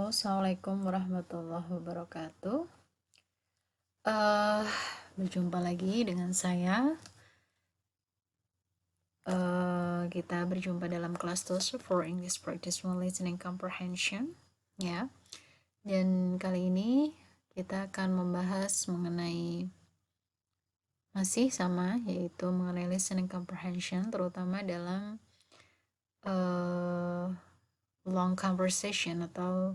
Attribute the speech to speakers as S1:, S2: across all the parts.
S1: Halo, Assalamualaikum warahmatullahi wabarakatuh. Eh, Berjumpa lagi dengan saya. Kita berjumpa dalam kelas TOEFL for English Practice One Listening Comprehension, ya. Dan kali ini kita akan membahas mengenai masih sama, yaitu mengenai listening comprehension, terutama dalam long conversation atau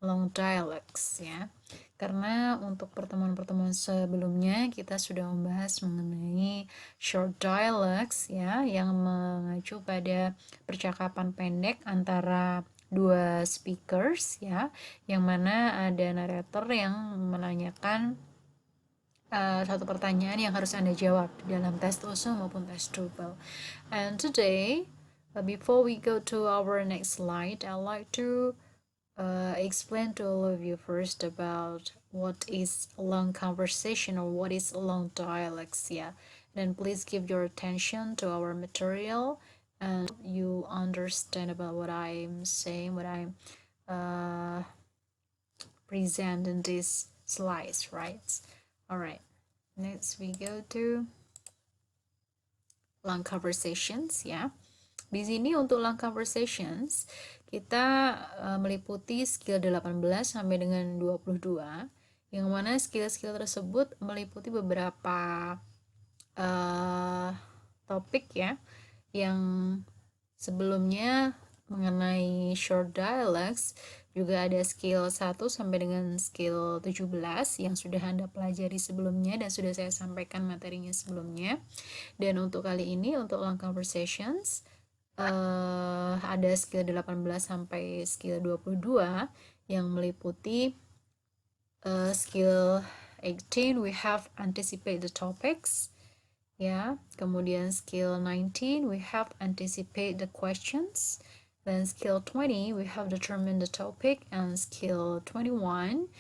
S1: long dialogues, ya. Karena untuk pertemuan-pertemuan sebelumnya kita sudah membahas mengenai short dialogues, ya, yang mengacu pada percakapan pendek antara dua speakers, ya, yang mana ada narrator yang menanyakan satu pertanyaan yang harus Anda jawab dalam tes TOEFL maupun tes TOEFL. And today, before we go to our next slide, I'd like to explain to all of you first about what is a long conversation or what is a long dialogues, yeah. Then please give your attention to our material and you understand about what I'm saying, what I'm present in these slides, right? All right, next we go to long conversations, ya. Di sini untuk long conversations kita meliputi skill 18 sampai dengan 22, yang mana skill-skill tersebut meliputi beberapa topik, ya, yang sebelumnya mengenai short dialogues juga ada skill 1 sampai dengan skill 17 yang sudah Anda pelajari sebelumnya dan sudah saya sampaikan materinya sebelumnya. Dan untuk kali ini untuk long conversations ada skill 18 sampai skill 22 yang meliputi skill 18 we have anticipate the topics, ya. Kemudian skill 19 we have anticipate the questions. Then skill 20 we have determine the topic, and skill 21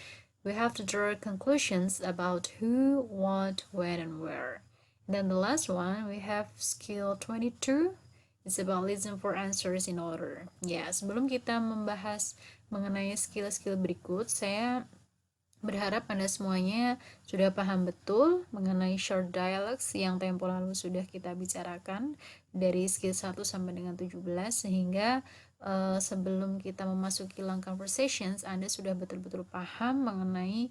S1: we have to draw conclusions about who, what, when, and where. And then the last one we have skill 22. It's about listen for answers in order. Ya, sebelum kita membahas mengenai skill-skill berikut, saya berharap Anda semuanya sudah paham betul mengenai short dialogues yang tempo lalu sudah kita bicarakan dari skill 1 sampai dengan 17, sehingga sebelum kita memasuki long conversations, Anda sudah betul-betul paham mengenai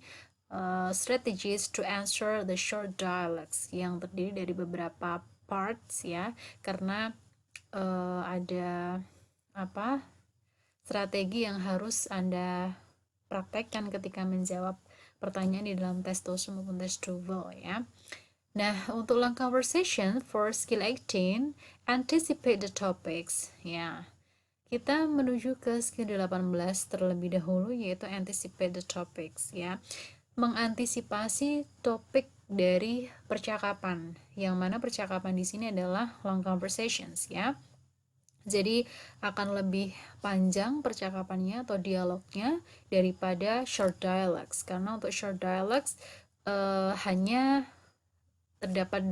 S1: strategies to answer the short dialogues yang terdiri dari beberapa parts, ya, karena ada strategi yang harus Anda praktekkan ketika menjawab pertanyaan di dalam tes TOEFL maupun tes TOEFL, ya. Nah, untuk long conversation for skill 18, anticipate the topics, ya. Kita menuju ke skill 18 terlebih dahulu, yaitu anticipate the topics, ya. Mengantisipasi topik dari percakapan, yang mana percakapan di sini adalah long conversations, ya. Jadi akan lebih panjang percakapannya atau dialognya daripada short dialogues, karena untuk short dialogues hanya terdapat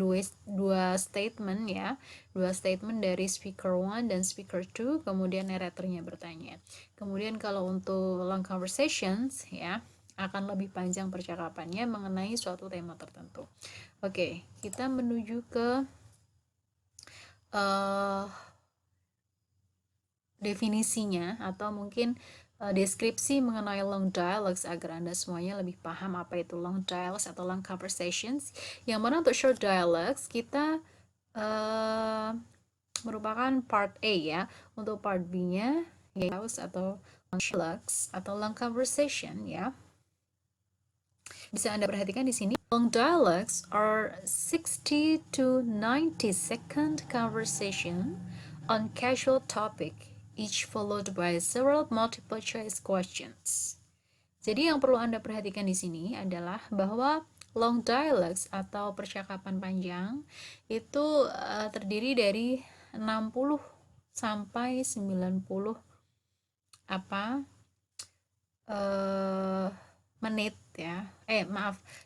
S1: dua statement, ya, dua statement dari speaker 1 dan speaker 2, kemudian narratornya bertanya. Kemudian kalau untuk long conversations, ya, akan lebih panjang percakapannya mengenai suatu tema tertentu. Oke, kita menuju ke definisinya atau mungkin deskripsi mengenai long dialogues agar Anda semuanya lebih paham apa itu long dialogues atau long conversations. Yang mana untuk short dialogues kita merupakan part A, ya. Untuk part B-nya yaitu atau long dialogues atau long conversation, ya. Bisa Anda perhatikan di sini, long dialogues are 60 to 90 second conversation on casual topic, each followed by several multiple choice questions. Jadi yang perlu Anda perhatikan di sini adalah bahwa long dialogues atau percakapan panjang itu terdiri dari 60 sampai 90 menit, ya.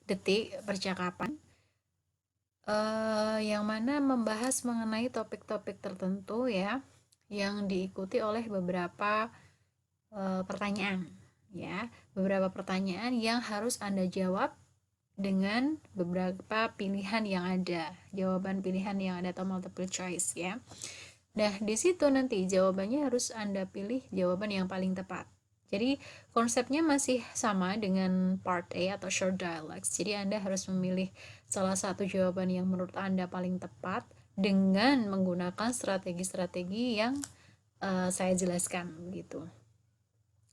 S1: Detik percakapan yang mana membahas mengenai topik-topik tertentu, ya, yang diikuti oleh beberapa pertanyaan, ya, beberapa pertanyaan yang harus Anda jawab dengan beberapa pilihan yang ada, jawaban pilihan yang ada atau multiple choice ya. Nah, di situ nanti jawabannya harus Anda pilih jawaban yang paling tepat. Jadi, konsepnya masih sama dengan part A atau short dialogues. Jadi, Anda harus memilih salah satu jawaban yang menurut Anda paling tepat dengan menggunakan strategi-strategi yang saya jelaskan gitu.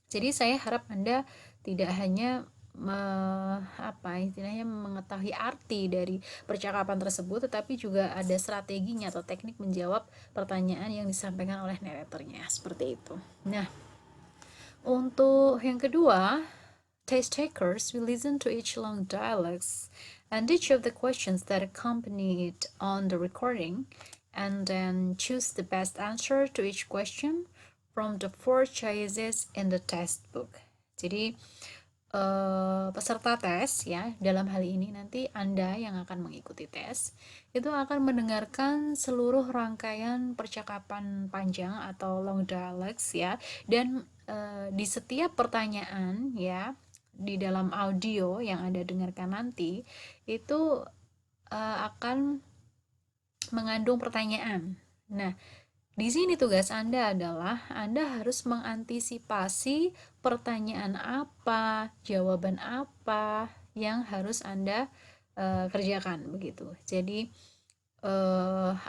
S1: Jadi saya harap Anda tidak hanya istilahnya mengetahui arti dari percakapan tersebut, tetapi juga ada strateginya atau teknik menjawab pertanyaan yang disampaikan oleh narratornya, seperti itu. Nah, untuk yang kedua, test takers will listen to each long dialogues and each of the questions that accompany it on the recording, and then choose the best answer to each question from the 4 choices in the test book. Jadi peserta tes ya, dalam hal ini nanti Anda yang akan mengikuti tes itu akan mendengarkan seluruh rangkaian percakapan panjang atau long dialogues ya, dan di setiap pertanyaan ya di dalam audio yang Anda dengarkan nanti itu akan mengandung pertanyaan. Nah, di sini tugas Anda adalah Anda harus mengantisipasi pertanyaan apa, jawaban apa yang harus Anda kerjakan begitu. Jadi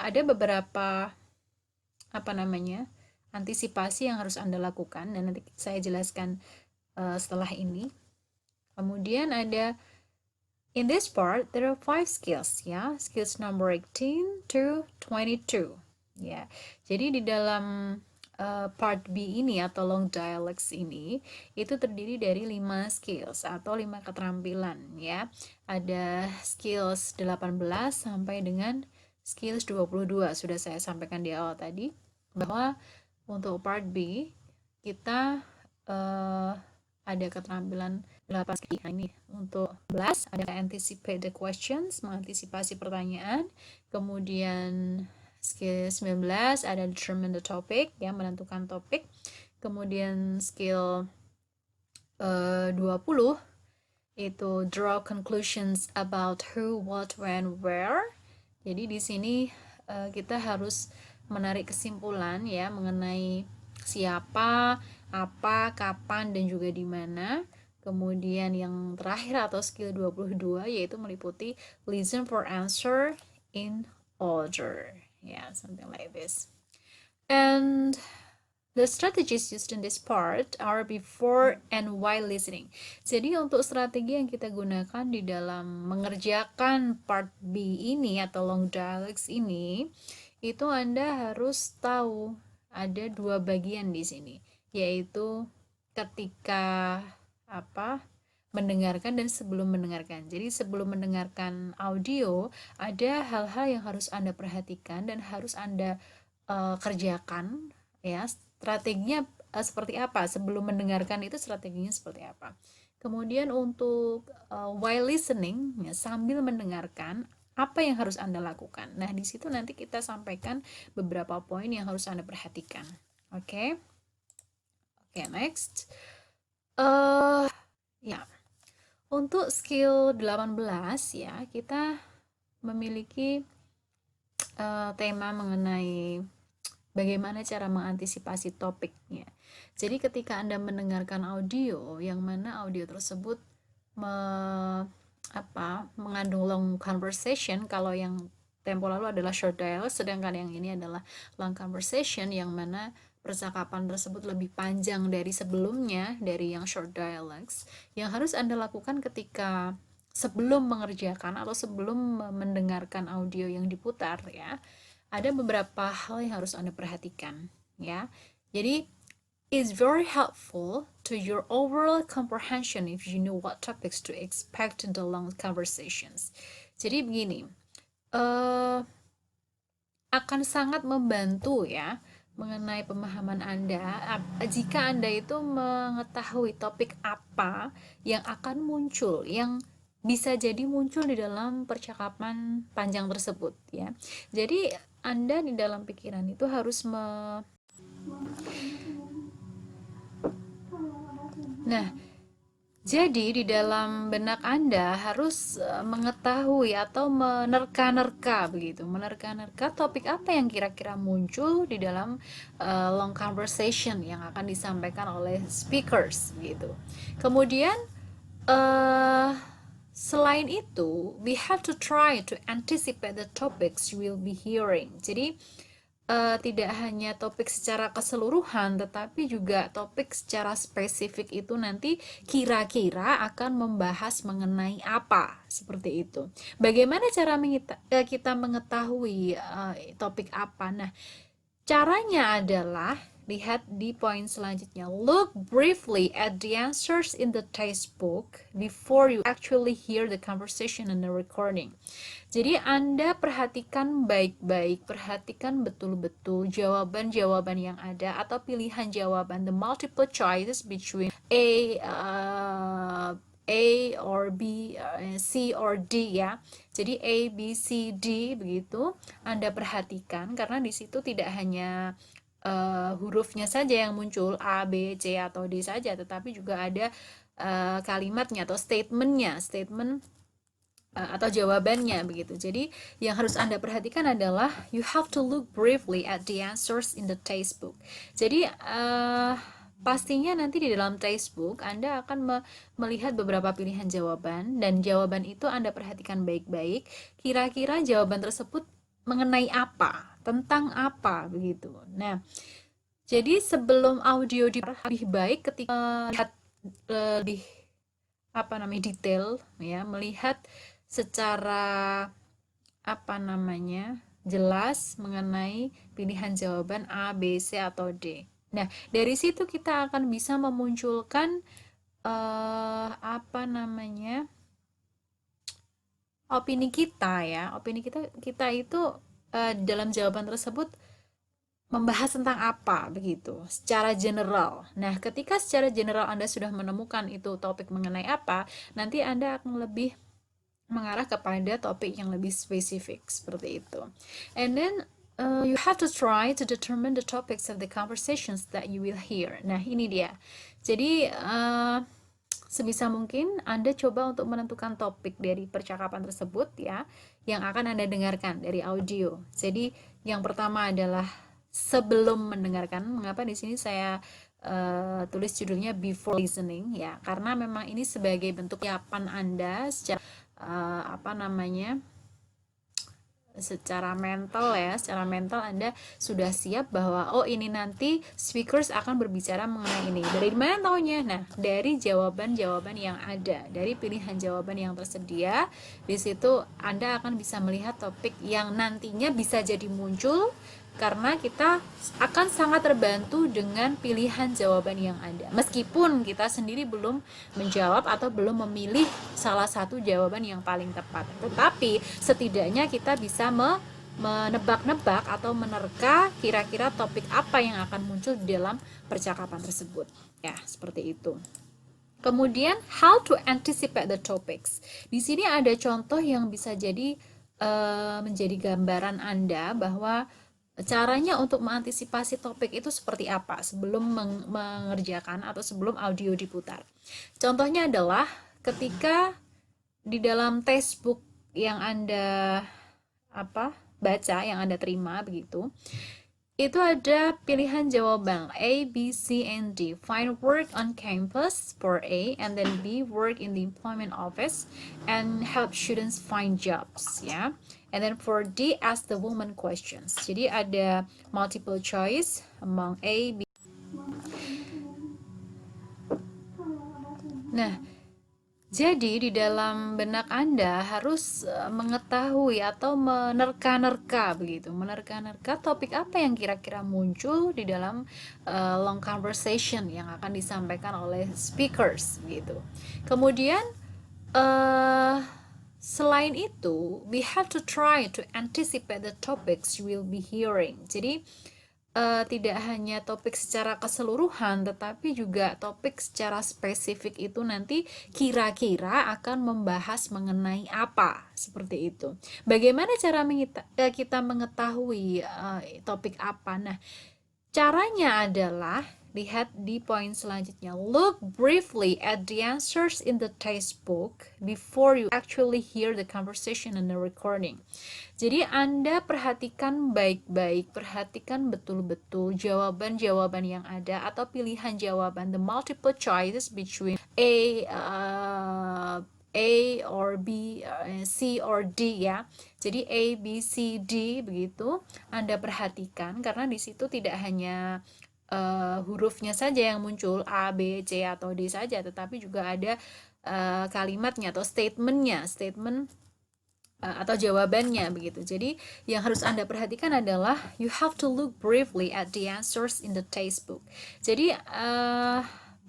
S1: ada beberapa antisipasi yang harus Anda lakukan, dan nanti saya jelaskan setelah ini. Kemudian ada in this part there are 5 skills ya, skills number 18 to 22 ya. Jadi di dalam part B ini atau long dialogues ini itu terdiri dari 5 skills atau 5 keterampilan ya. Ada skills 18 sampai dengan skills 22. Sudah saya sampaikan di awal tadi bahwa untuk part B kita ada keterampilan 8 skill. Nah, ini untuk 11 ada anticipate the questions, mengantisipasi pertanyaan. Kemudian skill 19 ada determine the topic, ya, menentukan topik. Kemudian skill 20 itu draw conclusions about who, what, when, where. Jadi di sini kita harus menarik kesimpulan ya mengenai siapa, apa, kapan, dan juga di mana. Kemudian yang terakhir atau skill 22 yaitu meliputi listen for answer in order. Yeah, something like this. And the strategies used in this part are before and while listening. Jadi untuk strategi yang kita gunakan di dalam mengerjakan part B ini atau long dialogues ini, itu Anda harus tahu ada 2 bagian di sini, yaitu ketika mendengarkan dan sebelum mendengarkan. Jadi sebelum mendengarkan audio ada hal-hal yang harus Anda perhatikan dan harus Anda kerjakan ya. Strateginya seperti apa sebelum mendengarkan, itu strateginya seperti apa. Kemudian untuk while listening ya, sambil mendengarkan, apa yang harus Anda lakukan. Nah, di situ nanti kita sampaikan beberapa poin yang harus Anda perhatikan. Oke, next. Ya, untuk skill 18 ya, kita memiliki tema mengenai bagaimana cara mengantisipasi topiknya. Jadi ketika Anda mendengarkan audio yang mana audio tersebut mengandung long conversation, kalau yang tempo lalu adalah short dialogue, sedangkan yang ini adalah long conversation yang mana percakapan tersebut lebih panjang dari sebelumnya, dari yang short dialogues. Yang harus Anda lakukan ketika sebelum mengerjakan atau sebelum mendengarkan audio yang diputar ya, ada beberapa hal yang harus Anda perhatikan ya. Jadi it's very helpful to your overall comprehension if you know what topics to expect in the long conversations. Jadi begini, akan sangat membantu ya mengenai pemahaman Anda jika Anda itu mengetahui topik apa yang akan muncul, yang bisa jadi muncul di dalam percakapan panjang tersebut ya. Jadi Anda di dalam pikiran itu harus Nah, jadi di dalam benak Anda harus mengetahui atau menerka-nerka begitu, menerka-nerka topik apa yang kira-kira muncul di dalam long conversation yang akan disampaikan oleh speakers gitu. Kemudian uh, selain itu, we have to try to anticipate the topics you will be hearing. Jadi tidak hanya topik secara keseluruhan, tetapi juga topik secara spesifik itu nanti kira-kira akan membahas mengenai apa, seperti itu. Bagaimana cara kita mengetahui topik apa? Nah, caranya adalah lihat di poin selanjutnya. Look briefly at the answers in the textbook before you actually hear the conversation and the recording. Jadi Anda perhatikan baik-baik, perhatikan betul-betul jawaban-jawaban yang ada atau pilihan jawaban, the multiple choices between A or B, C or D ya. Jadi A, B, C, D begitu. Anda perhatikan karena di situ tidak hanya hurufnya saja yang muncul A, B, C atau D saja, tetapi juga ada kalimatnya atau statement atau jawabannya begitu. Jadi yang harus Anda perhatikan adalah you have to look briefly at the answers in the textbook. Jadi pastinya nanti di dalam textbook Anda akan melihat beberapa pilihan jawaban, dan jawaban itu Anda perhatikan baik-baik. Kira-kira jawaban tersebut mengenai apa, tentang apa begitu. Nah, jadi sebelum audio lebih baik ketika melihat lebih detail ya, melihat secara jelas mengenai pilihan jawaban A, B, C atau D. Nah, dari situ kita akan bisa memunculkan opini kita ya. Opini kita itu dalam jawaban tersebut membahas tentang apa begitu secara general. Nah, ketika secara general Anda sudah menemukan itu topik mengenai apa, nanti Anda akan lebih mengarah kepada topik yang lebih spesifik seperti itu. And then you have to try to determine the topics of the conversations that you will hear. Nah, ini dia. Jadi sebisa mungkin Anda coba untuk menentukan topik dari percakapan tersebut ya, yang akan Anda dengarkan dari audio. Jadi yang pertama adalah sebelum mendengarkan. Mengapa di sini saya tulis judulnya before listening ya, karena memang ini sebagai bentuk persiapan Anda secara secara mental Anda sudah siap bahwa oh ini nanti speakers akan berbicara mengenai ini. Dari mana taunya? Nah, dari jawaban-jawaban yang ada, dari pilihan jawaban yang tersedia. Di situ Anda akan bisa melihat topik yang nantinya bisa jadi muncul, karena kita akan sangat terbantu dengan pilihan jawaban yang ada. Meskipun kita sendiri belum menjawab atau belum memilih salah satu jawaban yang paling tepat, tetapi setidaknya kita bisa menebak-nebak atau menerka kira-kira topik apa yang akan muncul di dalam percakapan tersebut. Ya, seperti itu. Kemudian, how to anticipate the topics. Di sini ada contoh yang bisa jadi menjadi gambaran Anda bahwa caranya untuk mengantisipasi topik itu seperti apa sebelum mengerjakan atau sebelum audio diputar. Contohnya adalah ketika di dalam textbook yang Anda baca, yang Anda terima begitu, itu ada pilihan jawaban A, B, C, and D. Find work on campus for A, and then B, work in the employment office and help students find jobs ya. And then for D, ask the woman questions. Jadi ada multiple choice among A, B. Nah, jadi di dalam benak Anda harus mengetahui atau menerka-nerka begitu, menerka-nerka topik apa yang kira-kira muncul di dalam long conversation yang akan disampaikan oleh speakers gitu. Kemudian selain itu, we have to try to anticipate the topics you will be hearing. Jadi tidak hanya topik secara keseluruhan, tetapi juga topik secara spesifik itu nanti kira-kira akan membahas mengenai apa, seperti itu. Bagaimana cara kita mengetahui topik apa? Nah, caranya adalah Lihat di poin selanjutnya. Look briefly at the answers in the textbook before you actually hear the conversation and the recording. Jadi Anda perhatikan baik-baik, perhatikan betul-betul jawaban-jawaban yang ada atau pilihan jawaban, the multiple choices between A or B, C or D ya. Jadi A, B, C, D begitu Anda perhatikan karena di situ tidak hanya hurufnya saja yang muncul A, B, C atau D saja, tetapi juga ada kalimatnya atau statement atau jawabannya begitu. Jadi yang harus Anda perhatikan adalah you have to look briefly at the answers in the textbook. Jadi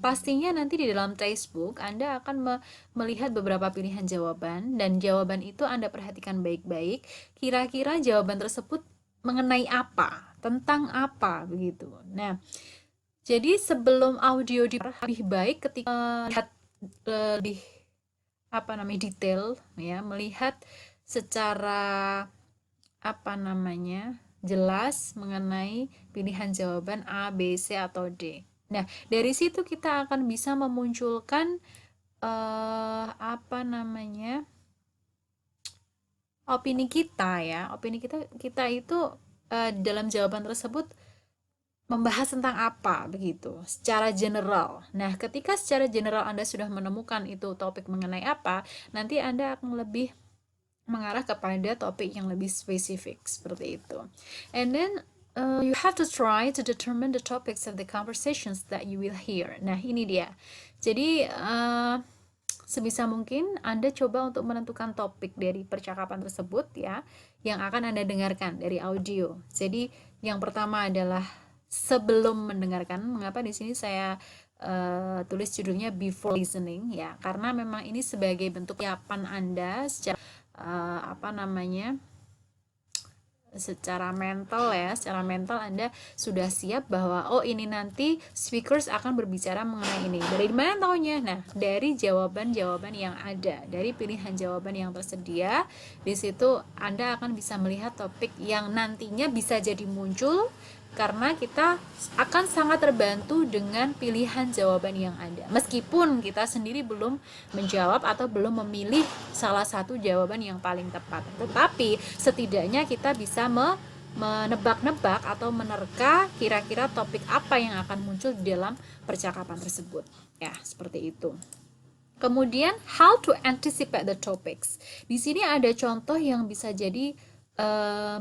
S1: pastinya nanti di dalam textbook Anda akan melihat beberapa pilihan jawaban dan jawaban itu Anda perhatikan baik-baik. Kira-kira jawaban tersebut mengenai apa, tentang apa begitu. Nah, jadi sebelum audio lebih baik ketika melihat lebih detail ya, melihat secara jelas mengenai pilihan jawaban A, B, C atau D. Nah, dari situ kita akan bisa memunculkan opini kita ya. Opini kita itu dalam jawaban tersebut membahas tentang apa begitu secara general. Nah, ketika secara general Anda sudah menemukan itu topik mengenai apa, nanti Anda akan lebih mengarah kepada topik yang lebih spesifik seperti itu. And then you have to try to determine the topics of the conversations that you will hear. Nah, ini dia. Jadi sebisa mungkin Anda coba untuk menentukan topik dari percakapan tersebut ya, yang akan Anda dengarkan dari audio. Jadi yang pertama adalah sebelum mendengarkan. Mengapa di sini saya tulis judulnya before listening ya, karena memang ini sebagai bentuk persiapan Anda secara secara mental Anda sudah siap bahwa oh ini nanti speakers akan berbicara mengenai ini. Dari mana taunya? Nah, dari jawaban-jawaban yang ada, dari pilihan jawaban yang tersedia. Di situ Anda akan bisa melihat topik yang nantinya bisa jadi muncul karena kita akan sangat terbantu dengan pilihan jawaban yang ada. Meskipun kita sendiri belum menjawab atau belum memilih salah satu jawaban yang paling tepat. Tetapi setidaknya kita bisa menebak-nebak atau menerka kira-kira topik apa yang akan muncul di dalam percakapan tersebut. Ya, seperti itu. Kemudian, how to anticipate the topics. Di sini ada contoh yang bisa jadi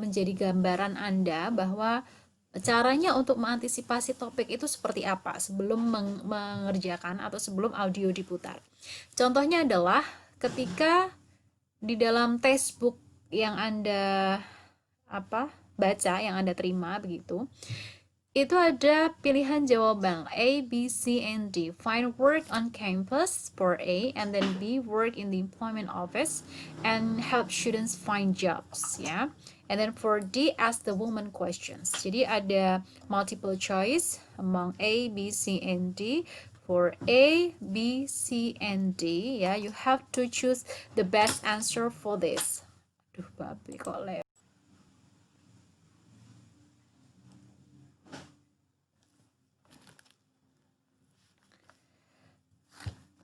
S1: menjadi gambaran Anda bahwa caranya untuk mengantisipasi topik itu seperti apa sebelum mengerjakan atau sebelum audio diputar. Contohnya adalah ketika di dalam textbook yang Anda baca, yang Anda terima begitu, itu ada pilihan jawaban A, B, C, and D. Find work on campus for A, and then B, work in the employment office and help students find jobs ya. And then for D, ask the woman questions. Jadi ada multiple choice among A, B, C, and D. For A, B, C, and D ya, you have to choose the best answer for this. Aduh, babi kok lewat.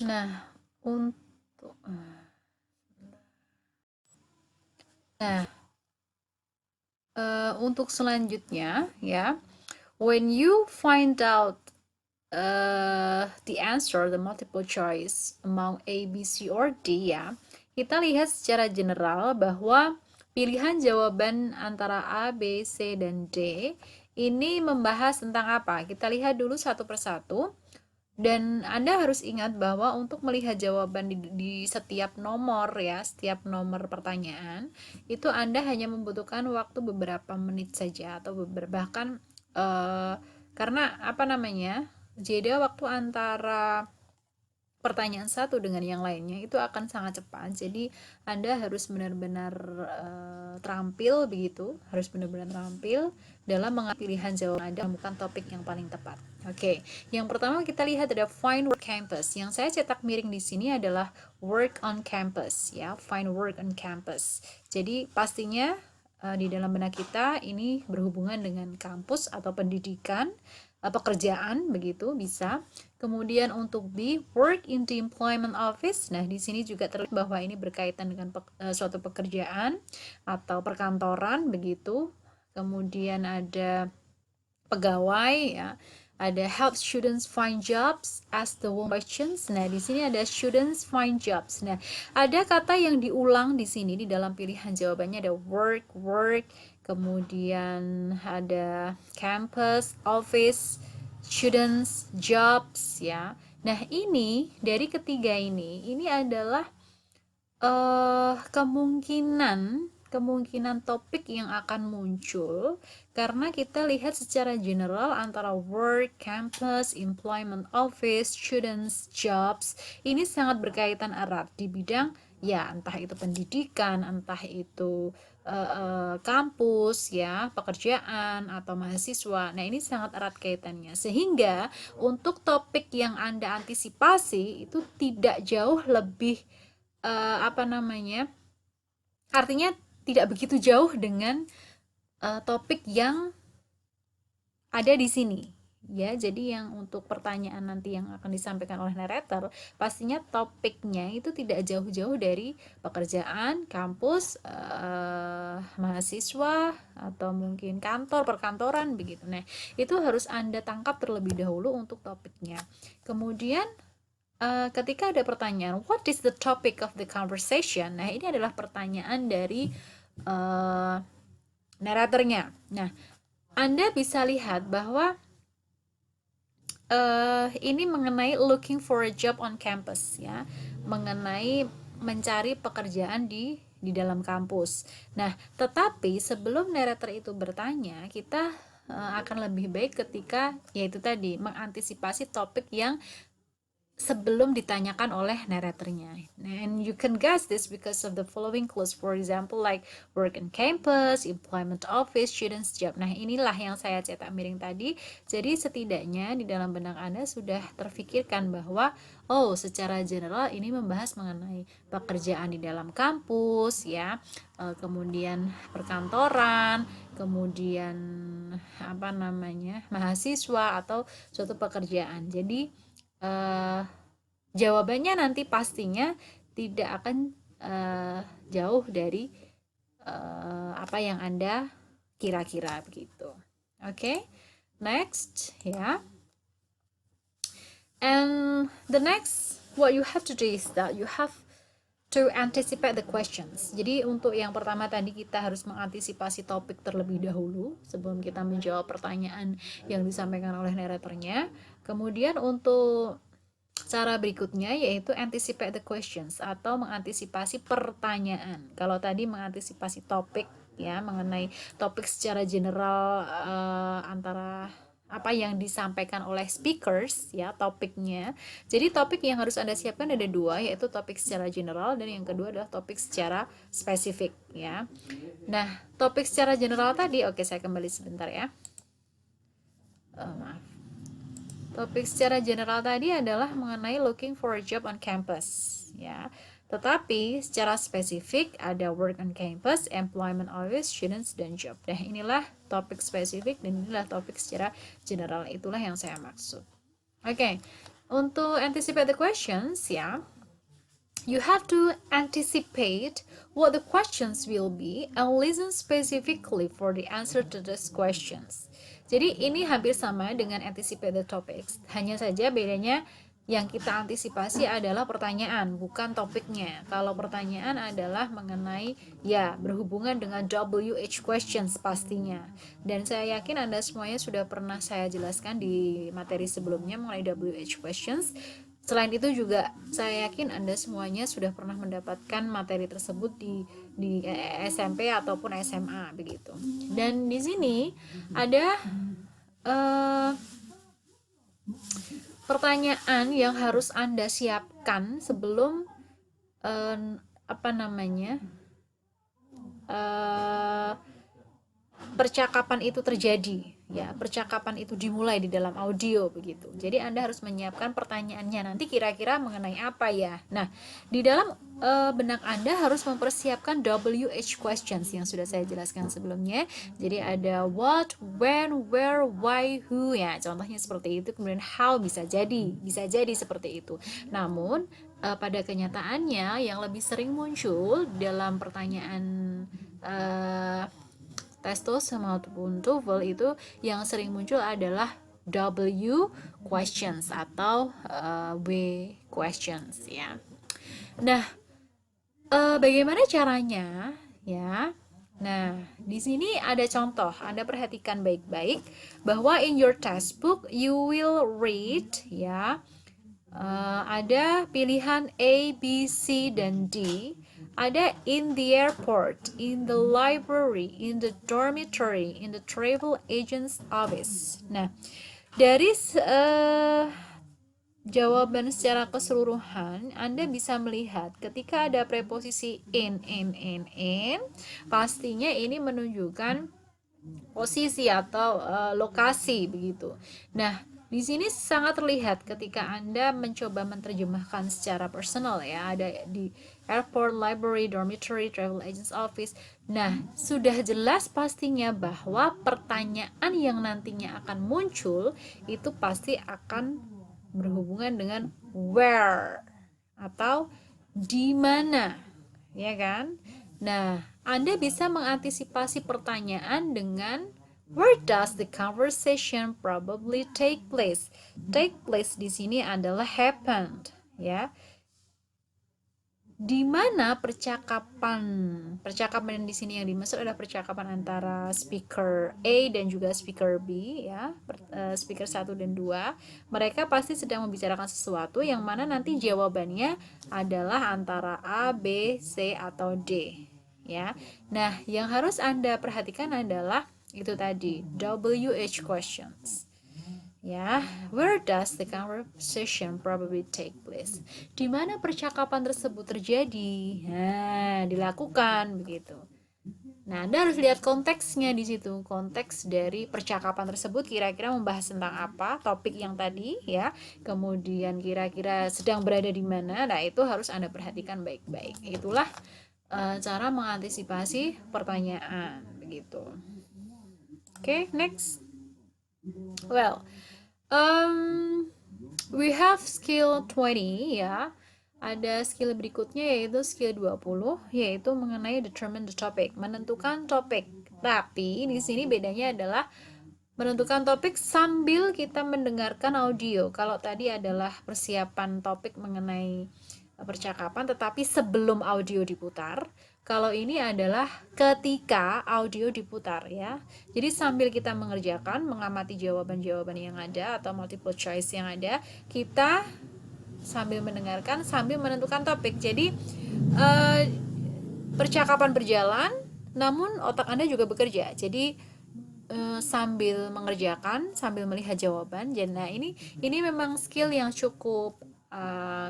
S1: Nah, untuk selanjutnya ya, when you find out the answer, the multiple choice among A, B, C, or D ya, kita lihat secara general bahwa pilihan jawaban antara A, B, C, dan D ini membahas tentang apa. Kita lihat dulu satu persatu. Dan Anda harus ingat bahwa untuk melihat jawaban di setiap nomor ya, setiap nomor pertanyaan, itu Anda hanya membutuhkan waktu beberapa menit saja atau bahkan karena jeda waktu antara pertanyaan satu dengan yang lainnya itu akan sangat cepat. Jadi Anda harus benar-benar terampil begitu, harus benar-benar terampil dalam mengambil pilihan jawaban Anda, menemukan topik yang paling tepat. Oke, yang pertama kita lihat ada find work campus. Yang saya cetak miring di sini adalah work on campus ya, find work on campus. Jadi pastinya di dalam benak kita ini berhubungan dengan kampus atau pendidikan pekerjaan begitu bisa. Kemudian untuk B, work in the employment office. Nah, di sini juga terlihat bahwa ini berkaitan dengan suatu pekerjaan atau perkantoran begitu. Kemudian ada pegawai ya. Ada help students find jobs, ask the one questions. Nah, di sini ada students find jobs. Nah, ada kata yang diulang di sini di dalam pilihan jawabannya ada work, work, kemudian ada campus, office, students, jobs ya. Nah, ini dari ketiga ini adalah kemungkinan topik yang akan muncul karena kita lihat secara general antara work, campus, employment office, students, jobs ini sangat berkaitan erat di bidang ya entah itu pendidikan, entah itu kampus ya, pekerjaan atau mahasiswa. Nah, ini sangat erat kaitannya sehingga untuk topik yang Anda antisipasi itu tidak jauh lebih artinya tidak begitu jauh dengan topik yang ada di sini ya. Jadi yang untuk pertanyaan nanti yang akan disampaikan oleh narrator pastinya topiknya itu tidak jauh-jauh dari pekerjaan, kampus, mahasiswa atau mungkin kantor, perkantoran begitu. Nah, itu harus Anda tangkap terlebih dahulu untuk topiknya. Kemudian ketika ada pertanyaan what is the topic of the conversation, nah ini adalah pertanyaan dari naratornya. Nah, Anda bisa lihat bahwa ini mengenai looking for a job on campus ya, mengenai mencari pekerjaan di dalam kampus. Nah, tetapi sebelum narrator itu bertanya, kita akan lebih baik ketika yaitu tadi mengantisipasi topik yang sebelum ditanyakan oleh narratornya. And you can guess this because of the following clues. For example, like work on campus, employment office, students job. Nah, inilah yang saya cetak miring tadi. Jadi setidaknya di dalam benak Anda sudah terfikirkan bahwa oh, secara general ini membahas mengenai pekerjaan di dalam kampus ya. Kemudian perkantoran, kemudian mahasiswa atau suatu pekerjaan. Jadi jawabannya nanti pastinya tidak akan jauh dari apa yang Anda kira-kira begitu. Oke, next ya. And the next what you have to do is that you have to anticipate the questions. Jadi untuk yang pertama tadi kita harus mengantisipasi topik terlebih dahulu sebelum kita menjawab pertanyaan yang disampaikan oleh narratornya. Kemudian untuk cara berikutnya yaitu anticipate the questions atau mengantisipasi pertanyaan. Kalau tadi mengantisipasi topik ya, mengenai topik secara general antara apa yang disampaikan oleh speakers ya topiknya. Jadi topik yang harus Anda siapkan ada dua, yaitu topik secara general dan yang kedua adalah topik secara spesifik ya. Nah, topik secara general tadi, oke saya kembali sebentar ya. Maaf. Topik secara general tadi adalah mengenai looking for a job on campus ya. Tetapi secara spesifik ada work on campus, employment office, students dan job. Nah, inilah topik spesifik dan inilah topik secara general. Itulah yang saya maksud. Oke. Untuk anticipate the questions ya. You have to anticipate what the questions will be and listen specifically for the answer to those questions. Jadi ini hampir sama dengan anticipate the topics. Hanya saja bedanya yang kita antisipasi adalah pertanyaan, bukan topiknya. Kalau pertanyaan adalah mengenai ya berhubungan dengan WH questions pastinya. Dan saya yakin Anda semuanya sudah pernah saya jelaskan di materi sebelumnya mengenai WH questions. Selain itu juga saya yakin Anda semuanya sudah pernah mendapatkan materi tersebut di SMP ataupun SMA begitu. Dan di sini ada pertanyaan yang harus Anda siapkan sebelum percakapan itu terjadi ya percakapan itu dimulai di dalam audio begitu. Jadi Anda harus menyiapkan pertanyaannya nanti kira-kira mengenai apa ya. Nah, di dalam benak Anda harus mempersiapkan WH questions yang sudah saya jelaskan sebelumnya. Jadi ada what, when, where, why, who ya. Contohnya seperti itu. Kemudian how bisa jadi seperti itu. Namun pada kenyataannya yang lebih sering muncul dalam pertanyaan tes TOEFL maupun TOEFL itu yang sering muncul adalah W questions atau W questions ya. Nah, bagaimana caranya ya? Nah, di sini ada contoh. Anda perhatikan baik-baik bahwa in your textbook you will read ya. Ada pilihan A, B, C, dan D. Ada in the airport, in the library, in the dormitory, in the travel agent's office. Nah, dari jawaban secara keseluruhan, Anda bisa melihat ketika ada preposisi in, pastinya ini menunjukkan posisi atau lokasi begitu. Nah, di sini sangat terlihat ketika Anda mencoba menerjemahkan secara personal ya, ada di airport, library, dormitory, travel agent's office. Nah, sudah jelas pastinya bahwa pertanyaan yang nantinya akan muncul itu pasti akan berhubungan dengan where atau di mana, ya kan? Nah, Anda bisa mengantisipasi pertanyaan dengan where does the conversation probably take place? Take place di sini adalah happened, ya. Di mana percakapan di sini yang dimaksud adalah percakapan antara speaker A dan juga speaker B ya, speaker 1 dan 2. Mereka pasti sedang membicarakan sesuatu yang mana nanti jawabannya adalah antara A, B, C atau D ya. Nah, yang harus Anda perhatikan adalah itu tadi WH questions. Ya, where does the conversation probably take place? Di mana percakapan tersebut terjadi? Nah, dilakukan begitu. Nah, Anda harus lihat konteksnya di situ. Konteks dari percakapan tersebut kira-kira membahas tentang apa? Topik yang tadi ya. Kemudian kira-kira sedang berada di mana? Nah, itu harus Anda perhatikan baik-baik. Itulah cara mengantisipasi pertanyaan begitu. Oke, next. Well, we have skill 20 ya. Ada skill berikutnya yaitu skill 20 yaitu mengenai determine the topic, menentukan topik. Tapi di sini bedanya adalah menentukan topik sambil kita mendengarkan audio. Kalau tadi adalah persiapan topik mengenai percakapan tetapi sebelum audio diputar. Kalau ini adalah ketika audio diputar ya. Jadi sambil kita mengerjakan, mengamati jawaban-jawaban yang ada atau multiple choice yang ada, kita sambil mendengarkan, sambil menentukan topik. Jadi percakapan berjalan, namun otak Anda juga bekerja. Jadi sambil mengerjakan, sambil melihat jawaban. Nah, ini memang skill yang cukup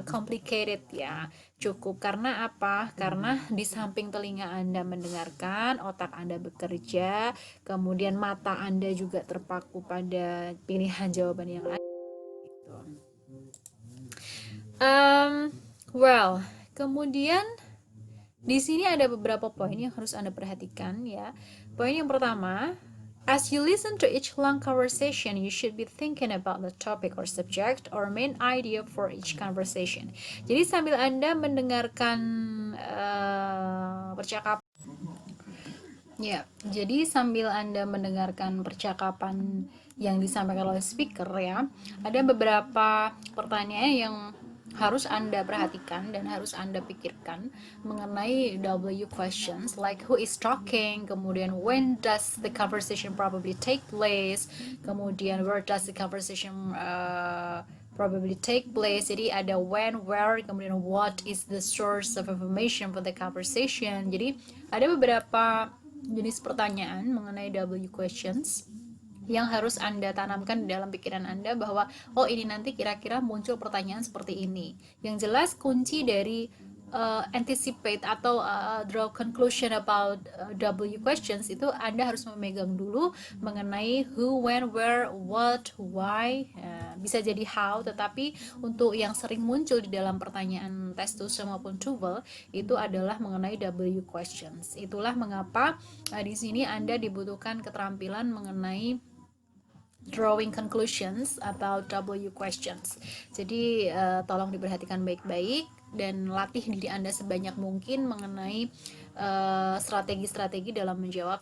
S1: complicated ya, cukup karena apa? Karena di samping telinga Anda mendengarkan, otak Anda bekerja, kemudian mata Anda juga terpaku pada pilihan jawaban yang ada. Gitu. Well, kemudian di sini ada beberapa poin yang harus Anda perhatikan ya. Poin yang pertama, as you listen to each long conversation, you should be thinking about the topic or subject or main idea for each conversation. Jadi sambil Anda mendengarkan percakapan, ya, jadi sambil Anda mendengarkan percakapan yang disampaikan oleh speaker ya, ada beberapa pertanyaan yang harus Anda perhatikan dan harus Anda pikirkan mengenai W questions like who is talking, kemudian when does the conversation probably take place, kemudian where does the conversation probably take place. Jadi ada when, where, kemudian what is the source of information for the conversation. Jadi ada beberapa jenis pertanyaan mengenai W questions yang harus Anda tanamkan di dalam pikiran Anda bahwa oh ini nanti kira-kira muncul pertanyaan seperti ini. Yang jelas kunci dari anticipate atau draw conclusion about W questions, itu Anda harus memegang dulu mengenai who, when, where, what, why, bisa jadi how, tetapi untuk yang sering muncul di dalam pertanyaan tes TOEFL maupun TOEFL itu adalah mengenai W questions. Itulah mengapa di sini Anda dibutuhkan keterampilan mengenai drawing conclusions about W questions. Jadi tolong diperhatikan baik-baik dan latih diri Anda sebanyak mungkin mengenai strategi-strategi dalam menjawab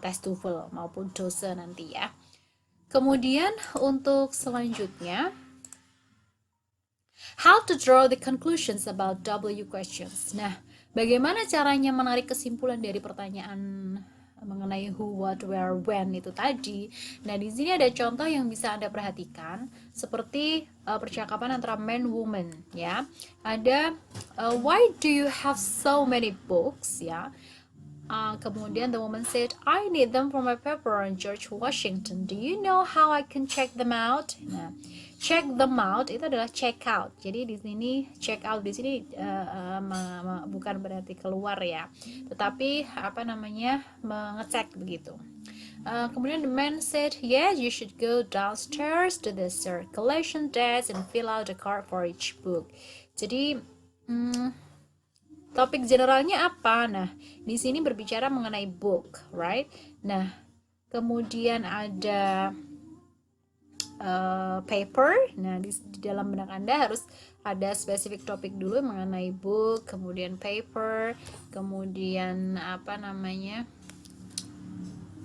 S1: tes TOEFL maupun TOESL nanti ya. Kemudian untuk selanjutnya, how to draw the conclusions about W questions. Nah, bagaimana caranya menarik kesimpulan dari pertanyaan mengenai who, what, where, when itu tadi. Nah, di sini ada contoh yang bisa Anda perhatikan seperti percakapan antara man woman ya. Ada why do you have so many books ya. Kemudian the woman said, I need them for my paper on George Washington. Do you know how I can check them out? Nah, check them out itu adalah check out. Jadi di sini check out di sini bukan berarti keluar ya, tetapi mengecek begitu. Kemudian the man said, yes, you should go downstairs to the circulation desk and fill out a card for each book. Jadi topik generalnya apa? Nah, di sini berbicara mengenai book, right? Nah, kemudian ada paper. Nah, di dalam benak Anda harus ada spesifik topik dulu mengenai book, kemudian paper, kemudian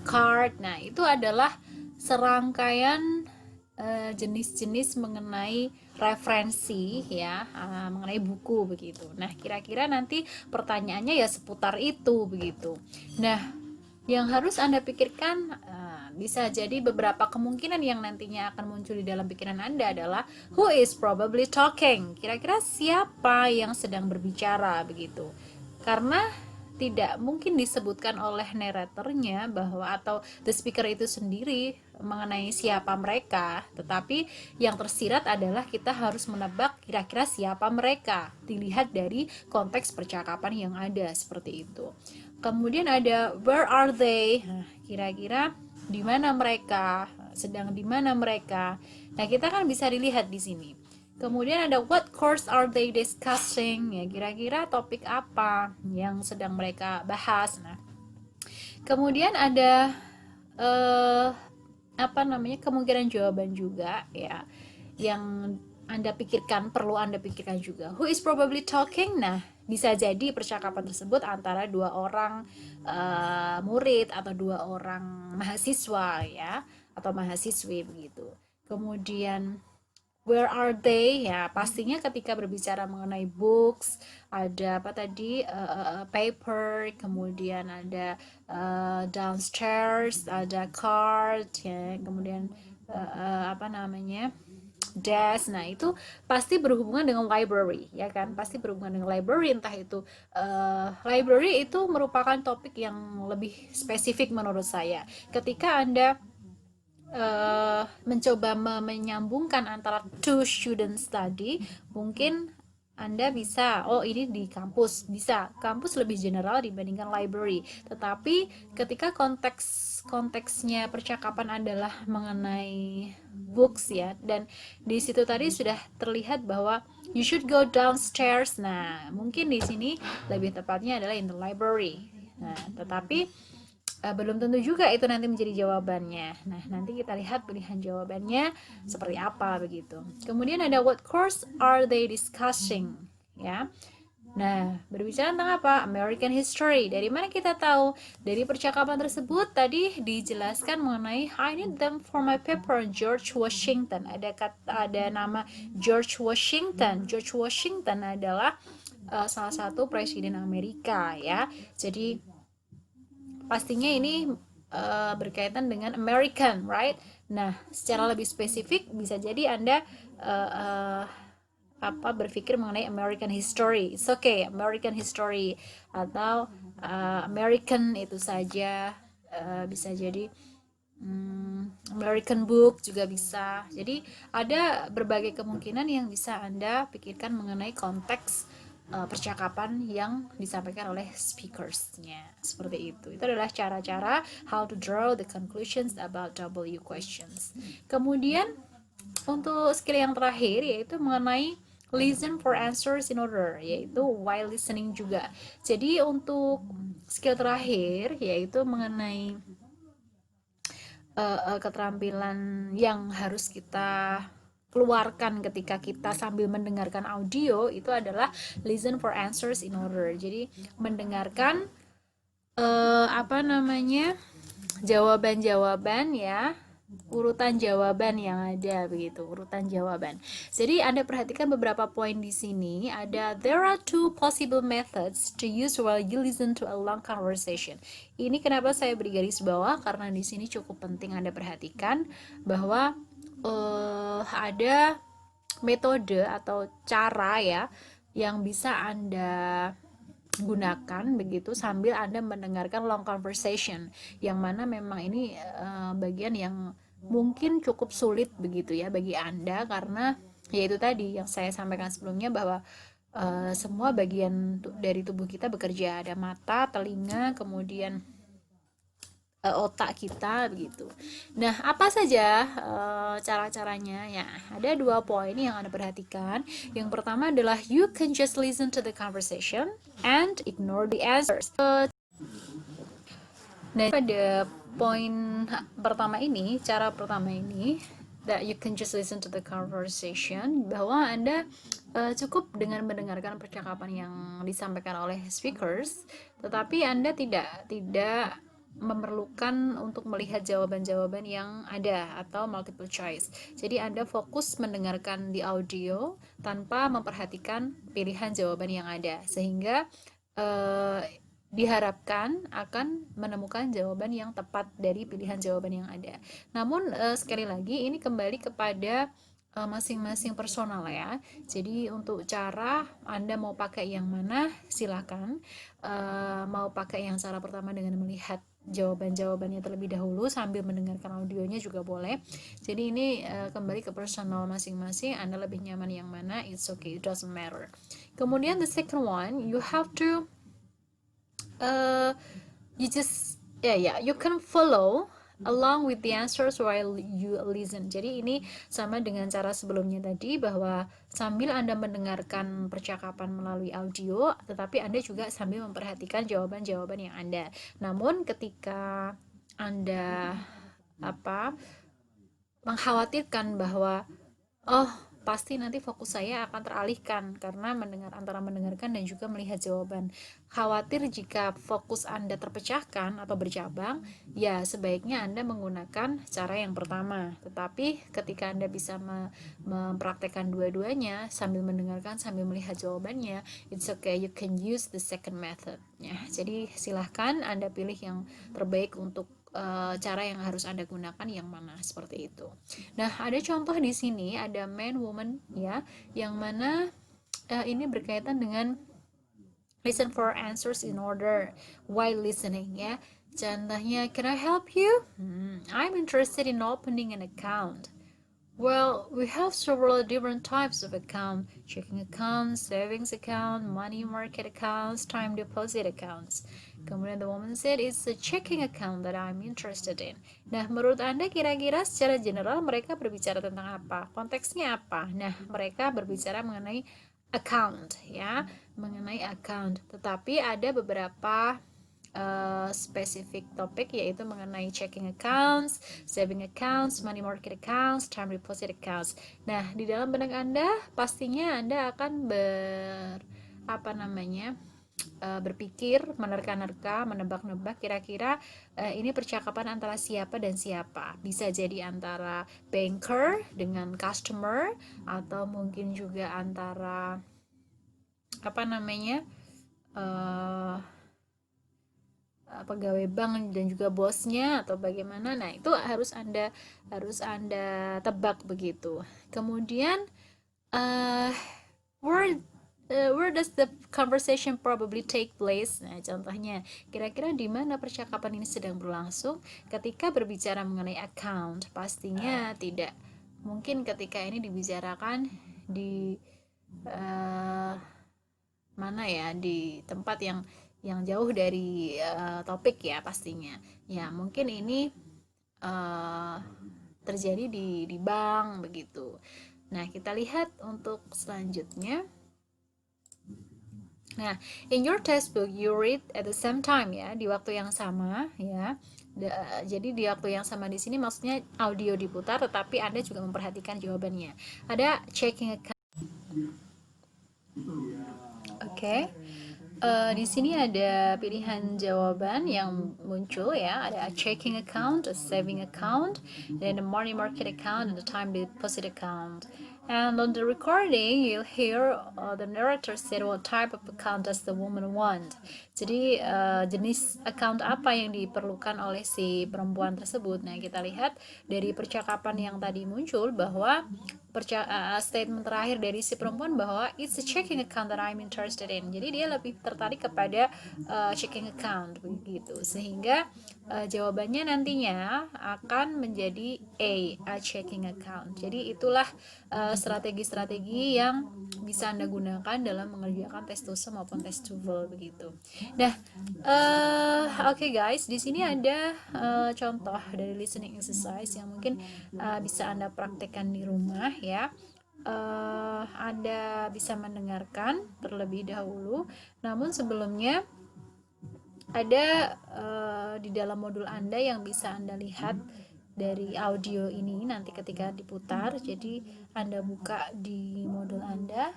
S1: card. Nah, itu adalah serangkaian jenis-jenis mengenai referensi ya, mengenai buku begitu. Nah, kira-kira nanti pertanyaannya ya seputar itu begitu. Nah, yang harus Anda pikirkan bisa jadi beberapa kemungkinan yang nantinya akan muncul di dalam pikiran Anda adalah who is probably talking. Kira-kira siapa yang sedang berbicara begitu. Karena tidak mungkin disebutkan oleh narratornya bahwa atau the speaker itu sendiri mengenai siapa mereka, tetapi yang tersirat adalah kita harus menebak kira-kira siapa mereka dilihat dari konteks percakapan yang ada seperti itu. Kemudian ada where are they? Nah, kira-kira di mana mereka? Sedang di mana mereka? Nah, kita kan bisa dilihat di sini. Kemudian ada what course are they discussing? Ya, kira-kira topik apa yang sedang mereka bahas. Nah, kemudian ada kemungkinan jawaban juga ya yang Anda pikirkan, perlu Anda pikirkan juga. Who is probably talking? Nah, bisa jadi percakapan tersebut antara dua orang murid atau dua orang mahasiswa ya, atau mahasiswi begitu. Kemudian where are they? Ya, pastinya ketika berbicara mengenai books, ada paper, kemudian ada downstairs, ada card, ya, kemudian desk. Nah, itu pasti berhubungan dengan library, ya kan? Pasti berhubungan dengan library, entah itu library itu merupakan topik yang lebih spesifik menurut saya. Ketika Anda mencoba menyambungkan antara two student study, mungkin Anda bisa, oh ini di kampus, bisa. Kampus lebih general dibandingkan library. Tetapi ketika konteksnya percakapan adalah mengenai books ya, dan di situ tadi sudah terlihat bahwa you should go downstairs. Nah, mungkin di sini lebih tepatnya adalah in the library. Nah, tetapi belum tentu juga itu nanti menjadi jawabannya. Nah, nanti kita lihat pilihan jawabannya seperti apa begitu. Kemudian ada what course are they discussing? Ya. Nah, berbicara tentang apa? American history. Dari mana kita tahu? Dari percakapan tersebut tadi dijelaskan mengenai I need them for my paper on George Washington. Ada nama George Washington. George Washington adalah salah satu presiden Amerika ya. Jadi pastinya ini berkaitan dengan American, right? Nah, secara lebih spesifik bisa jadi Anda berpikir mengenai American history. It's okay, American history atau American itu saja, bisa jadi American book juga bisa. Jadi ada berbagai kemungkinan yang bisa Anda pikirkan mengenai konteks percakapan yang disampaikan oleh speakersnya. Seperti itu. Itu adalah cara-cara how to draw the conclusions about W questions. Kemudian untuk skill yang terakhir yaitu mengenai listen for answers in order, yaitu while listening juga. Jadi untuk skill terakhir yaitu mengenai keterampilan yang harus kita keluarkan ketika kita sambil mendengarkan audio itu adalah listen for answers in order. Jadi mendengarkan jawaban-jawaban ya, urutan jawaban yang ada begitu, urutan jawaban. Jadi Anda perhatikan beberapa poin di sini. Ada there are two possible methods to use while you listen to a long conversation. Ini kenapa saya beri garis bawah, karena di sini cukup penting Anda perhatikan bahwa ada metode atau cara ya yang bisa Anda gunakan begitu sambil Anda mendengarkan long conversation, yang mana memang ini bagian yang mungkin cukup sulit begitu ya bagi Anda, karena yaitu tadi yang saya sampaikan sebelumnya bahwa semua bagian dari tubuh kita bekerja, ada mata, telinga, kemudian otak kita begitu. Nah, apa saja cara-caranya? Ya, ada 2 poin yang Anda perhatikan. Yang pertama adalah you can just listen to the conversation and ignore the answers. Nah, pada poin pertama ini, cara pertama ini, that you can just listen to the conversation, bahwa Anda cukup dengan mendengarkan percakapan yang disampaikan oleh speakers, tetapi Anda tidak memerlukan untuk melihat jawaban-jawaban yang ada atau multiple choice. Jadi Anda fokus mendengarkan di audio tanpa memperhatikan pilihan jawaban yang ada, sehingga diharapkan akan menemukan jawaban yang tepat dari pilihan jawaban yang ada. Namun sekali lagi ini kembali kepada masing-masing personal ya. Jadi untuk cara Anda mau pakai yang mana silakan. Mau pakai yang cara pertama dengan melihat jawaban-jawabannya terlebih dahulu sambil mendengarkan audionya juga boleh. Jadi ini kembali ke personal masing-masing, Anda lebih nyaman yang mana, it's okay, it doesn't matter. Kemudian the second one, you have to you can follow along with the answers while you listen. Jadi ini sama dengan cara sebelumnya tadi, bahwa sambil Anda mendengarkan percakapan melalui audio, tetapi Anda juga sambil memperhatikan jawaban-jawaban yang ada. Namun ketika Anda mengkhawatirkan bahwa pasti nanti fokus saya akan teralihkan karena antara mendengarkan dan juga melihat jawaban. Khawatir jika fokus Anda terpecahkan atau bercabang, ya sebaiknya Anda menggunakan cara yang pertama. Tetapi ketika Anda bisa mempraktekkan dua-duanya sambil mendengarkan sambil melihat jawabannya, it's okay, you can use the second method. Ya, jadi silahkan Anda pilih yang terbaik untuk cara yang harus Anda gunakan yang mana, seperti itu. Nah, ada contoh di sini, ada man, woman ya, yang mana ini berkaitan dengan listen for answers in order while listening ya. Contohnya, can I help you? I'm interested in opening an account. Well, we have several different types of account: checking accounts, savings account, money market accounts, time deposit accounts. Kemudian the woman said, it's a checking account that I'm interested in. Nah, menurut Anda kira-kira secara general mereka berbicara tentang apa? Konteksnya apa? Nah, mereka berbicara mengenai account ya, mengenai account. Tetapi ada beberapa spesifik topik, yaitu mengenai checking accounts, saving accounts, money market accounts, time deposit accounts. Nah, di dalam benak Anda pastinya Anda akan berpikir, menerka-nerka, menebak-nebak kira-kira ini percakapan antara siapa dan siapa. Bisa jadi antara banker dengan customer, atau mungkin juga antara pegawai bank dan juga bosnya, atau bagaimana. Nah, itu harus Anda tebak begitu. Kemudian where does the conversation probably take place? Nah, contohnya, kira-kira di mana percakapan ini sedang berlangsung? Ketika berbicara mengenai account, pastinya tidak mungkin ketika ini dibicarakan di mana ya, di tempat yang jauh dari topik ya pastinya. Ya, mungkin ini terjadi di bank begitu. Nah, kita lihat untuk selanjutnya. Nah, in your textbook you read at the same time ya, di waktu yang sama ya. Jadi di waktu yang sama di sini maksudnya audio diputar tetapi Anda juga memperhatikan jawabannya. Ada checking account. Oke. Di sini ada pilihan jawaban yang muncul ya, ada a checking account, a saving account, then the money market account, and the time deposit account. And on the recording, you'll hear the narrator said what type of account does the woman want. Jadi jenis account apa yang diperlukan oleh si perempuan tersebut. Nah, kita lihat dari percakapan yang tadi muncul bahwa statement terakhir dari si perempuan bahwa it's a checking account that I'm interested in. Jadi dia lebih tertarik kepada checking account begitu. Sehingga jawabannya nantinya akan menjadi a checking account. Jadi itulah strategi-strategi yang bisa Anda gunakan dalam mengerjakan tes TOEFL maupun tes TOEFL begitu. Nah, oke guys, di sini ada contoh dari listening exercise yang mungkin bisa Anda praktekkan di rumah ya. Anda bisa mendengarkan terlebih dahulu, namun sebelumnya ada di dalam modul Anda yang bisa Anda lihat dari audio ini nanti ketika diputar. Jadi Anda buka di modul Anda,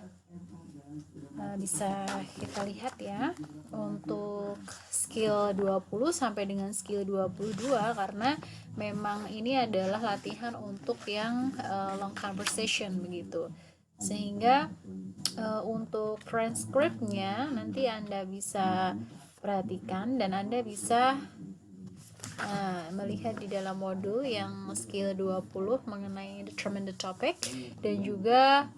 S1: bisa kita lihat ya untuk skill 20 sampai dengan skill 22, karena memang ini adalah latihan untuk yang long conversation begitu. Sehingga untuk transkripnya nanti Anda bisa perhatikan dan Anda bisa melihat di dalam modul yang skill 20 mengenai determine the topic, dan juga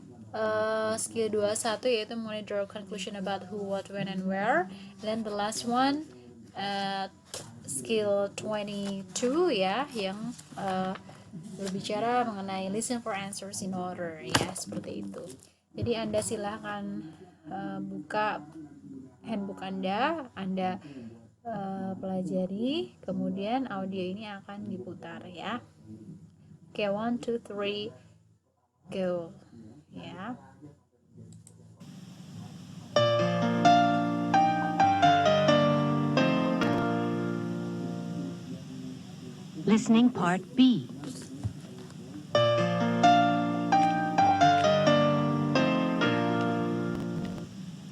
S1: skill 21 yaitu mengenai draw conclusion about who, what, when, and where. Then the last one skill 22 ya, yang berbicara mengenai listen for answers in order ya, seperti itu. Jadi Anda silahkan buka handbook Anda pelajari, kemudian audio ini akan diputar ya. Oke, 1, 2, 3 go ya.
S2: Listening Part B.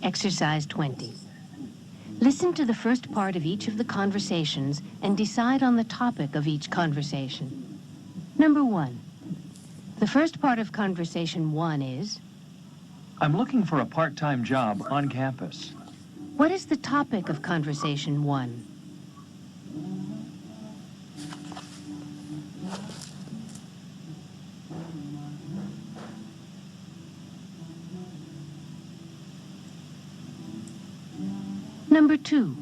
S2: Exercise 20. Listen to the first part of each of the conversations and decide on the topic of each conversation. Number 1. The first part of conversation 1 is,
S3: I'm looking for a part-time job on campus.
S2: what is the topic of conversation 1? Number 2.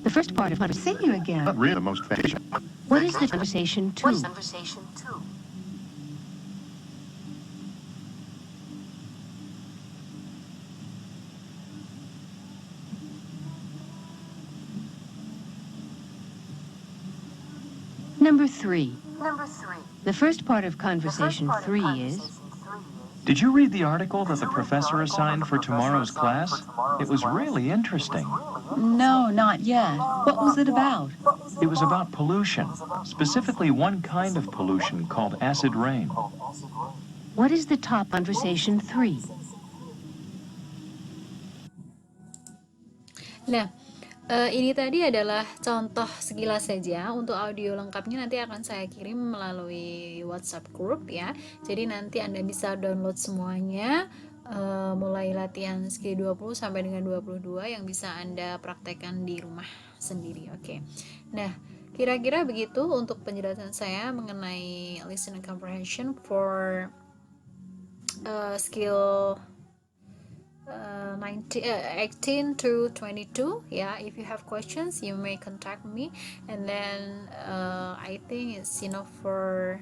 S2: The first part of conversation. Say you again.
S4: Not really the most fashion.
S2: What is the conversation 2?
S5: What is conversation 2?
S2: Number 3.
S5: Number 3.
S2: The first part of conversation 3 is,
S3: Did you read the article that the professor assigned for tomorrow's class? It was really interesting.
S6: No, not yet. What was it about?
S3: It was about pollution, specifically one kind of pollution called acid rain.
S2: what is the top conversation 3?
S1: Nah, ini tadi adalah contoh sekilas saja. Untuk audio lengkapnya nanti akan saya kirim melalui WhatsApp group ya. Jadi nanti Anda bisa download semuanya, mulai latihan skill 20 sampai dengan 22 yang bisa Anda praktekkan di rumah sendiri. Oke. Nah, kira-kira begitu untuk penjelasan saya mengenai listening comprehension for skill 18 to 22 yeah. If you have questions you may contact me, and then I think it's enough for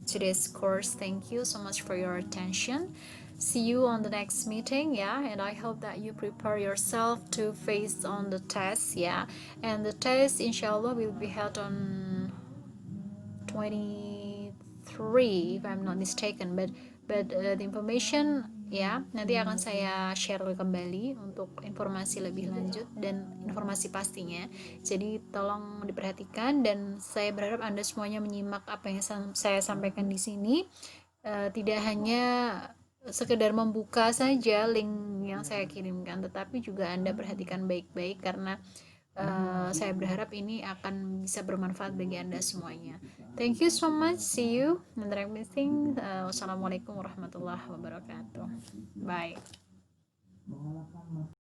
S1: today's course. Thank you so much for your attention. see you on the next meeting, yeah, and I hope that you prepare yourself to face on the test, yeah, and the test inshallah will be held on 23 if I'm not mistaken, but the information ya nanti akan saya share kembali untuk informasi lebih lanjut dan informasi pastinya. Jadi tolong diperhatikan dan saya berharap Anda semuanya menyimak apa yang saya sampaikan di sini. Tidak hanya sekedar membuka saja link yang saya kirimkan, tetapi juga Anda perhatikan baik-baik karena saya berharap ini akan bisa bermanfaat bagi Anda semuanya. Thank you so much. See you in the next meeting. Wassalamualaikum warahmatullahi wabarakatuh. Bye.